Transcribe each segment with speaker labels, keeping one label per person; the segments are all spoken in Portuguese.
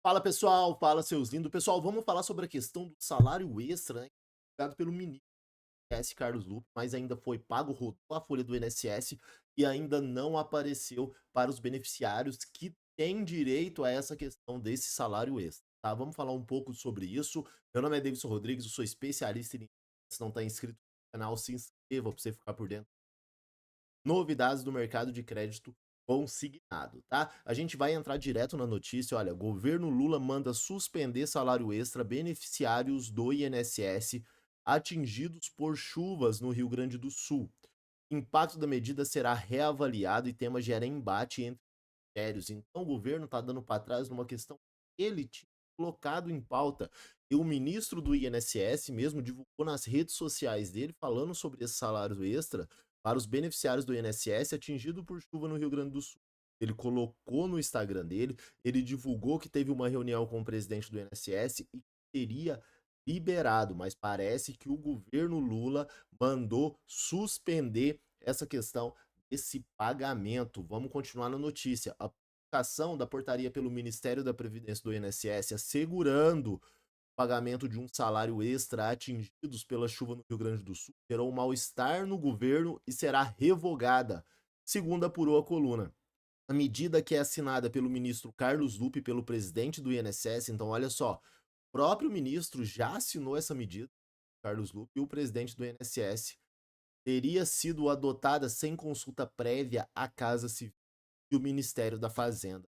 Speaker 1: Fala pessoal, fala seus lindos. Pessoal, vamos falar sobre a questão do salário extra, né? Dado pelo ministro Carlos Lupe, mas ainda foi pago, rodou a folha do INSS e ainda não apareceu para os beneficiários que têm direito a essa questão desse salário extra, tá? Vamos falar um pouco sobre isso. Meu nome é Davidson Rodrigues, eu sou especialista em... Se não está inscrito no canal, se inscreva para você ficar por dentro. Novidades do mercado de crédito consignado, tá? A gente vai entrar direto na notícia. Olha, governo Lula manda suspender salário extra beneficiários do INSS atingidos por chuvas no Rio Grande do Sul. Impacto da medida será reavaliado e tema gera embate entre ministérios. Então o governo está dando para trás numa questão que ele tinha colocado em pauta. E o ministro do INSS mesmo divulgou nas redes sociais dele falando sobre esse salário extra para os beneficiários do INSS atingido por chuva no Rio Grande do Sul. Ele colocou no Instagram dele, ele divulgou que teve uma reunião com o presidente do INSS e teria liberado, mas parece que o governo Lula mandou suspender essa questão desse pagamento. Vamos continuar na notícia. A publicação da portaria pelo Ministério da Previdência do INSS assegurando pagamento de um salário extra atingidos pela chuva no Rio Grande do Sul gerou um mal-estar no governo e será revogada, segundo apurou a coluna. A medida que é assinada pelo ministro Carlos Lupe e pelo presidente do INSS, então olha só, o próprio ministro já assinou essa medida, Carlos Lupe, e o presidente do INSS, teria sido adotada sem consulta prévia à Casa Civil e o Ministério da Fazenda.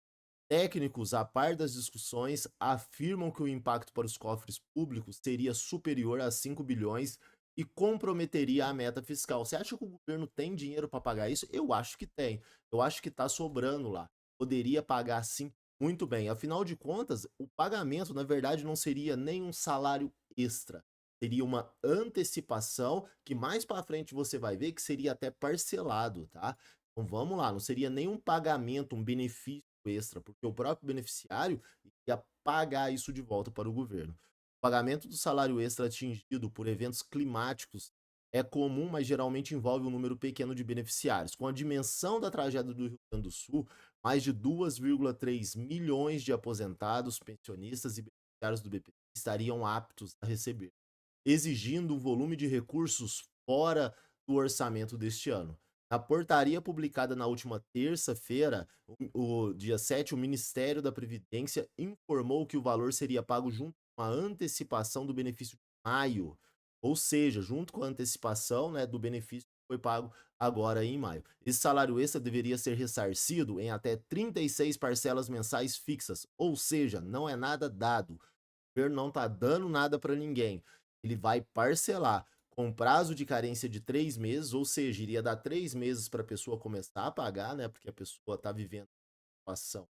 Speaker 1: Técnicos, a par das discussões, afirmam que o impacto para os cofres públicos seria superior a 5 bilhões e comprometeria a meta fiscal. Você acha que o governo tem dinheiro para pagar isso? Eu acho que tem. Eu acho que está sobrando lá. Poderia pagar sim muito bem. Afinal de contas, o pagamento, na verdade, não seria nem um salário extra. Seria uma antecipação que mais para frente você vai ver que seria até parcelado, tá? Então vamos lá, não seria nem um pagamento, um benefício extra, porque o próprio beneficiário ia pagar isso de volta para o governo. O pagamento do salário extra atingido por eventos climáticos é comum, mas geralmente envolve um número pequeno de beneficiários. Com a dimensão da tragédia do Rio Grande do Sul, mais de 2,3 milhões de aposentados, pensionistas e beneficiários do BPC estariam aptos a receber, exigindo um volume de recursos fora do orçamento deste ano. Na portaria publicada na última terça-feira, o dia 7, o Ministério da Previdência informou que o valor seria pago junto com a antecipação do benefício de maio, ou seja, junto com a antecipação, né, do benefício que foi pago agora em maio. Esse salário extra deveria ser ressarcido em até 36 parcelas mensais fixas, ou seja, não é nada dado. O governo não está dando nada para ninguém. Ele vai parcelar com prazo de carência de 3 meses, ou seja, iria dar 3 meses para a pessoa começar a pagar, né? Porque a pessoa está vivendo uma situação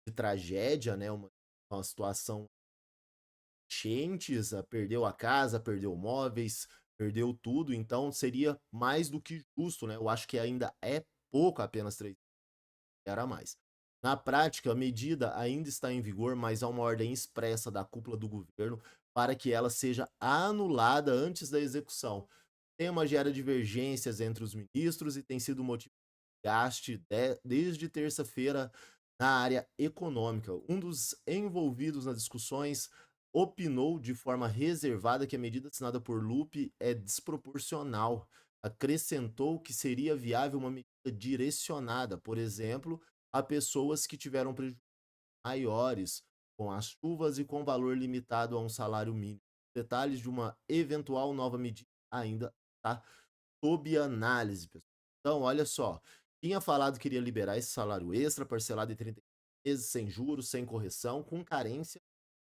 Speaker 1: de tragédia, né? Uma situação enchentes, perdeu a casa, perdeu móveis, perdeu tudo, então seria mais do que justo, né? Eu acho que ainda é pouco, apenas 3 meses, era mais. Na prática, a medida ainda está em vigor, mas há uma ordem expressa da cúpula do governo para que ela seja anulada antes da execução. O tema gera divergências entre os ministros e tem sido motivo de gasto desde terça-feira na área econômica. Um dos envolvidos nas discussões opinou de forma reservada que a medida assinada por Lupe é desproporcional. Acrescentou que seria viável uma medida direcionada, por exemplo, a pessoas que tiveram prejuízos maiores com as chuvas e com valor limitado a um salário mínimo. Detalhes de uma eventual nova medida ainda está sob análise, pessoal. Então, olha só, tinha falado que iria liberar esse salário extra parcelado em 30 meses, sem juros, sem correção, com carência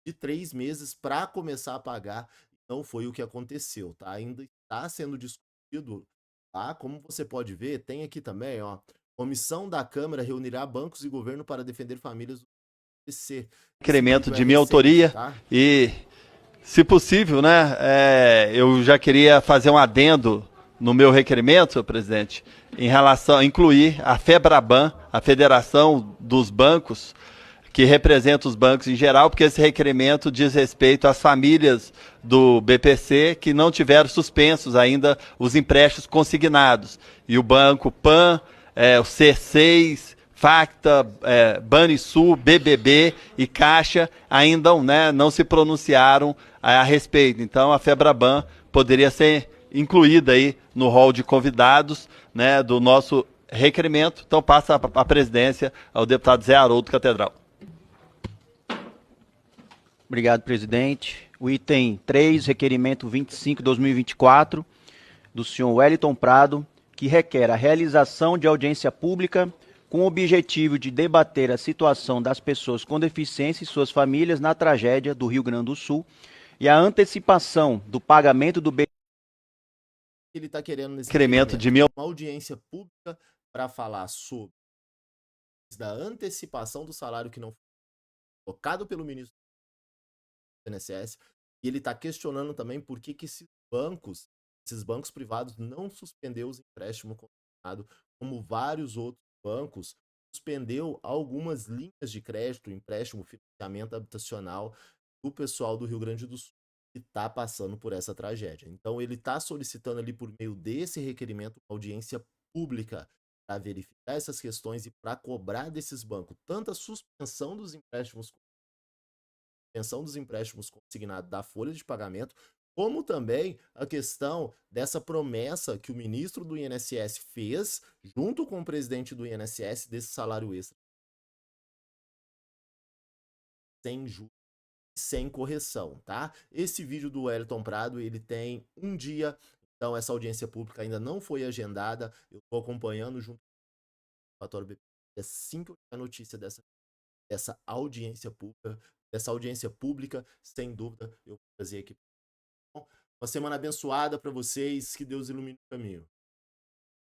Speaker 1: de 3 meses para começar a pagar. Não foi o que aconteceu, tá? Ainda está sendo discutido, tá? Como você pode ver, tem aqui também, ó, comissão da Câmara reunirá bancos e governo para defender famílias do BPC.
Speaker 2: Requerimento de minha autoria,
Speaker 1: tá?
Speaker 2: E, se possível, né, eu já queria fazer um adendo no meu requerimento, senhor presidente, em relação a incluir a FEBRABAN, a Federação dos Bancos, que representa os bancos em geral, porque esse requerimento diz respeito às famílias do BPC que não tiveram suspensos ainda os empréstimos consignados. E o Banco PAN, o C6, Facta, Banrisul, BBB e Caixa ainda, né, não se pronunciaram a respeito. Então a Febraban poderia ser incluída aí no rol de convidados, né, do nosso requerimento. Então passa a presidência ao deputado Zé Haroldo Catedral.
Speaker 3: Obrigado, presidente. O item 3, requerimento 25/2024, do senhor Wellington Prado, que requer a realização de audiência pública com o objetivo de debater a situação das pessoas com deficiência e suas famílias na tragédia do Rio Grande do Sul e a antecipação do pagamento do
Speaker 1: Ele está querendo nesse
Speaker 2: requerimento de mil...
Speaker 1: uma audiência pública para falar sobre da antecipação do salário que não foi colocado pelo ministro do INSS, e ele está questionando também por que esses bancos privados não suspendeu os empréstimos consignados, como vários outros bancos suspendeu algumas linhas de crédito, empréstimo, financiamento habitacional do pessoal do Rio Grande do Sul que está passando por essa tragédia. Então ele está solicitando ali por meio desse requerimento uma audiência pública para verificar essas questões e para cobrar desses bancos tanto a suspensão dos empréstimos consignados da folha de pagamento, como também a questão dessa promessa que o ministro do INSS fez, junto com o presidente do INSS, desse salário extra sem juros e sem correção, tá? Esse vídeo do Wellington Prado, ele tem um dia, então essa audiência pública ainda não foi agendada, eu estou acompanhando junto com o relatório BP, assim que eu tiver notícia dessa audiência pública, sem dúvida, eu vou trazer aqui. Uma semana abençoada para vocês, que Deus ilumine o caminho.